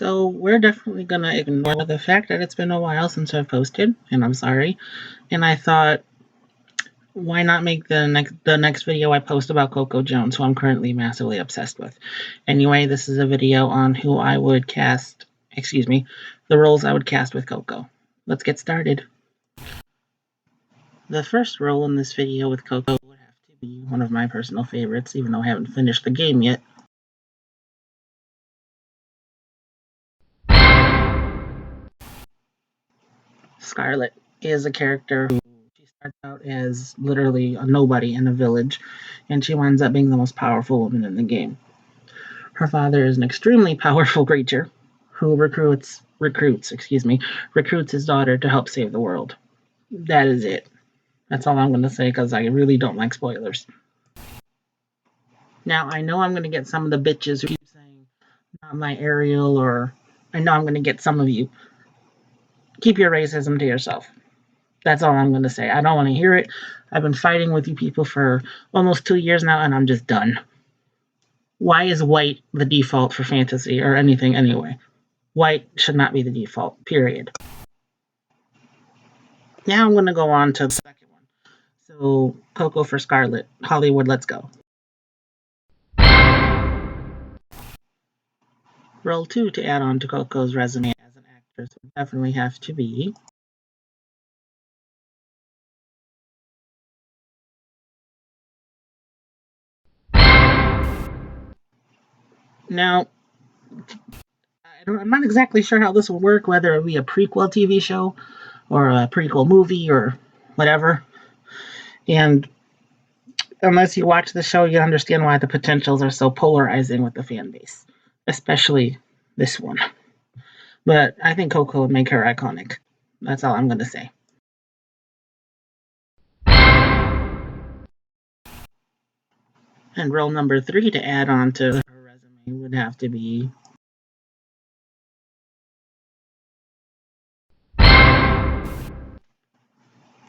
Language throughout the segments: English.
So we're definitely gonna ignore the fact that it's been a while since I've posted, and I'm sorry. And I thought, why not make the next video I post about Coco Jones, who I'm currently massively obsessed with. Anyway, this is a video on who I would cast, the roles I would cast with Coco. Let's get started. The first role in this video with Coco would have to be one of my personal favorites, even though I haven't finished the game yet. Scarlett is a character who she starts out as literally a nobody in a village, and she winds up being the most powerful woman in the game. Her father is an extremely powerful creature who recruits his daughter to help save the world. That is it. That's all I'm going to say because I really don't like spoilers. Now, I know I'm going to get some of the bitches who keep saying, not my Ariel, or I know I'm going to get some of you. Keep your racism to yourself. That's all I'm going to say. I don't want to hear it. I've been fighting with you people for almost 2 years now, and I'm just done. Why is white the default for fantasy or anything anyway? White should not be the default, period. Now I'm going to go on to the second one. So, Coco for Scarlett. Hollywood, let's go. Role 2 to add on to Coco's resume as an actress would definitely have to be now. I'm not exactly sure how this will work, whether it be a prequel TV show or a prequel movie or whatever. And unless you watch the show, you understand why the potentials are so polarizing with the fan base, especially this one. But I think Coco would make her iconic. That's all I'm going to say. And role number 3 to add on to her resume would have to be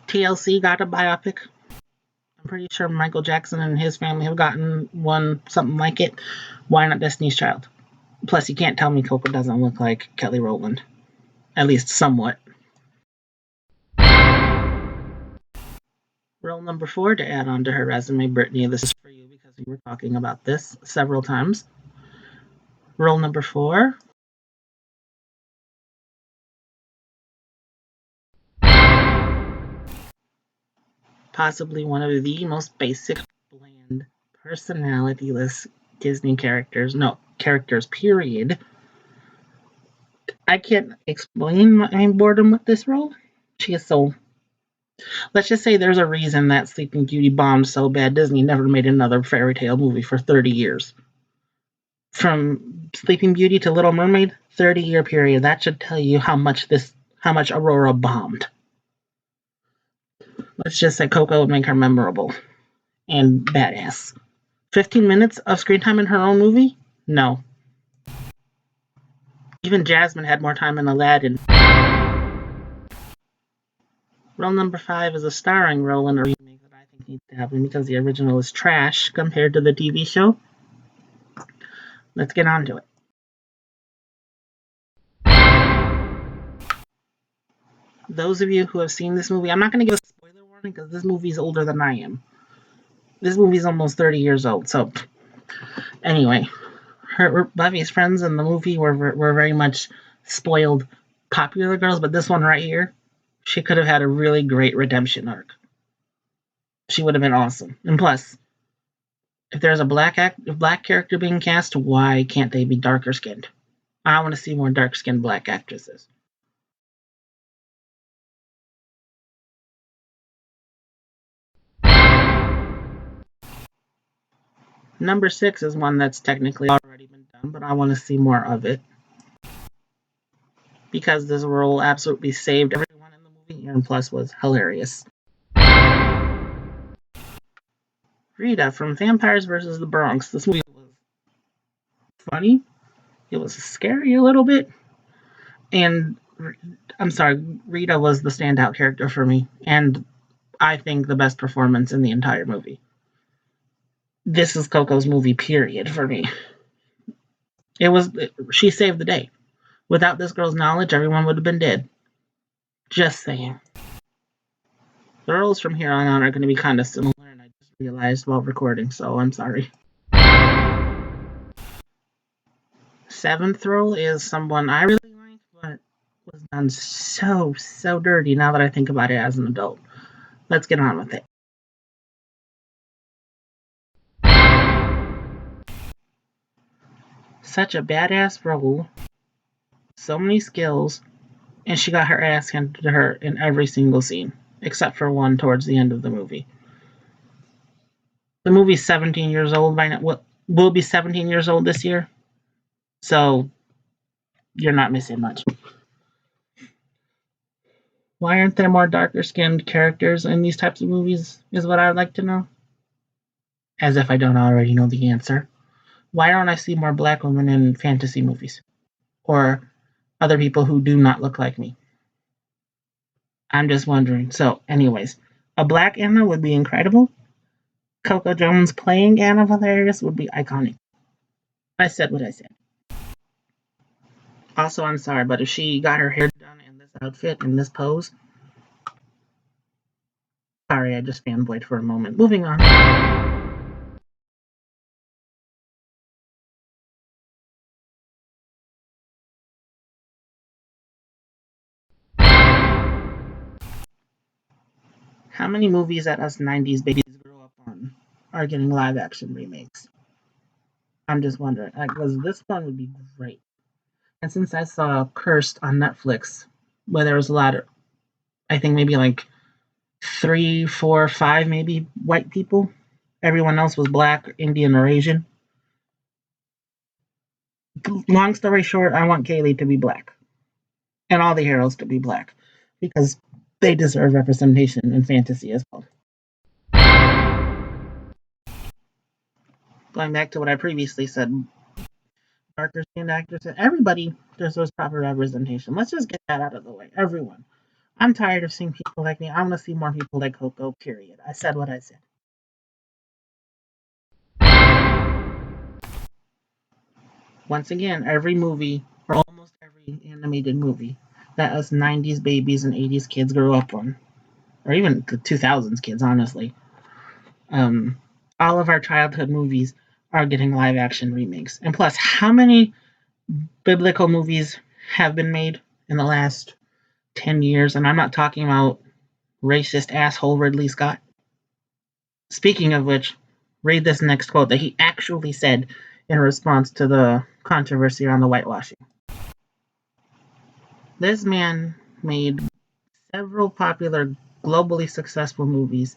TLC got a biopic. I'm pretty sure Michael Jackson and his family have gotten one, something like it. Why not Destiny's Child? Plus, you can't tell me Coco doesn't look like Kelly Rowland. At least somewhat. Role number 4 to add on to her resume, Brittany, this is for you because we were talking about this several times. Role number 4. Possibly one of the most basic, bland, personality-less Disney characters. No, characters, period. I can't explain my boredom with this role. She is so... Let's just say there's a reason that Sleeping Beauty bombed so bad Disney never made another fairy tale movie for 30 years. From Sleeping Beauty to Little Mermaid, 30-year period. That should tell you how much Aurora bombed. Let's just say Coco would make her memorable and badass. 15 minutes of screen time in her own movie? No. Even Jasmine had more time in Aladdin. Role number 5 is a starring role in a remake that I think needs to happen because the original is trash compared to the TV show. Let's get on to it. Those of you who have seen this movie, I'm not going to give a spoiler warning because this movie is older than I am. This movie is almost 30 years old. So, anyway, Buffy's friends in the movie were very much spoiled popular girls, but this one right here, she could have had a really great redemption arc. She would have been awesome. And plus, if there's a black character being cast, why can't they be darker skinned? I want to see more dark skinned black actresses. Number 6 is one that's technically already been done, but I want to see more of it. Because this role absolutely saved everyone in the movie, and plus was hilarious. Rita from Vampires vs. the Bronx. This movie was funny. It was scary a little bit. And I'm sorry, Rita was the standout character for me. And I think the best performance in the entire movie. This is Coco's movie, period, for me. She saved the day. Without this girl's knowledge, everyone would have been dead. Just saying. The roles from here on out are going to be kind of similar, and I just realized while recording, so I'm sorry. Seventh role is someone I really like, but was done so dirty now that I think about it as an adult. Let's get on with it. Such a badass role, so many skills, and she got her ass handed to her in every single scene, except for one towards the end of the movie. The movie's 17 years old by now. Will be 17 years old this year, so you're not missing much. Why aren't there more darker skinned characters in these types of movies, is what I'd like to know. As if I don't already know the answer. Why don't I see more black women in fantasy movies? Or other people who do not look like me? I'm just wondering. So, anyways, a black Anna would be incredible. Coco Jones playing Anna Valerius would be iconic. I said what I said. Also, I'm sorry, but if she got her hair done in this outfit, in this pose, sorry, I just fanboyed for a moment. Moving on. How many movies that us 90s babies grew up on are getting live action remakes? I'm just wondering. Because this one would be great. And since I saw Cursed on Netflix, where there was a lot of, I think maybe like 3, 4, 5 maybe white people. Everyone else was black, Indian, or Asian. Long story short, I want Kaylee to be black. And all the heroes to be black. Because they deserve representation in fantasy as well. Going back to what I previously said, darker skinned actors, everybody deserves proper representation. Let's just get that out of the way. Everyone. I'm tired of seeing people like me. I want to see more people like Coco, period. I said what I said. Once again, every movie, or almost every animated movie, that us 90s babies and 80s kids grew up on, or even the 2000s kids, honestly, all of our childhood movies are getting live action remakes. And plus, how many biblical movies have been made in the last 10 years? And I'm not talking about racist asshole Ridley Scott. Speaking of which, read this next quote that he actually said in response to the controversy around the whitewashing. This man made several popular, globally successful movies,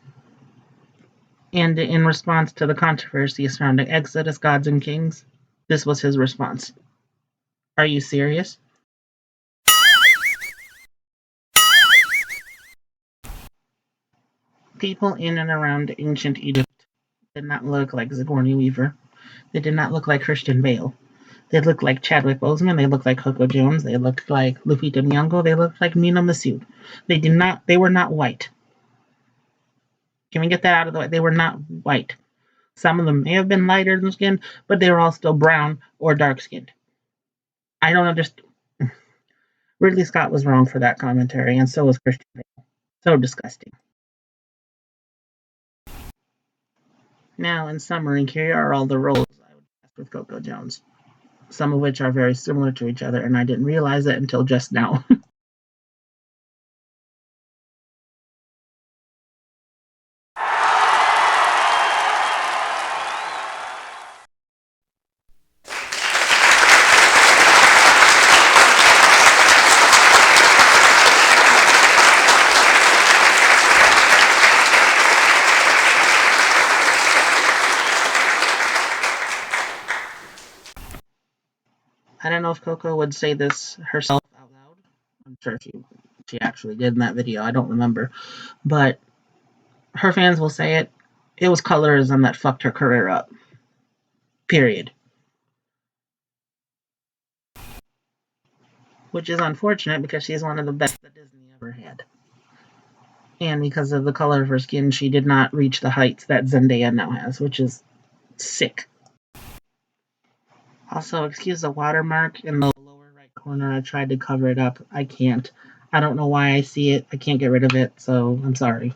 and in response to the controversy surrounding Exodus, Gods and Kings, this was his response. Are you serious? People in and around ancient Egypt did not look like Sigourney Weaver. They did not look like Christian Bale. They looked like Chadwick Boseman. They looked like Coco Jones. They looked like Lupita Nyong'o. They looked like Nina Masood. They were not white. Can we get that out of the way? They were not white. Some of them may have been lighter than skin, but they were all still brown or dark skinned. I don't understand. Ridley Scott was wrong for that commentary, and so was Christian Bale. So disgusting. Now, in summary, here are all the roles I would cast with Coco Jones, some of which are very similar to each other, and I didn't realize it until just now. I don't know if Coco would say this herself out loud. I'm sure she actually did in that video. I don't remember, but her fans will say it. It was colorism that fucked her career up. Period. Which is unfortunate because she's one of the best that Disney ever had. And because of the color of her skin, she did not reach the heights that Zendaya now has, which is sick. Also, excuse the watermark in the lower right corner. I tried to cover it up. I can't. I don't know why I see it. I can't get rid of it, so I'm sorry.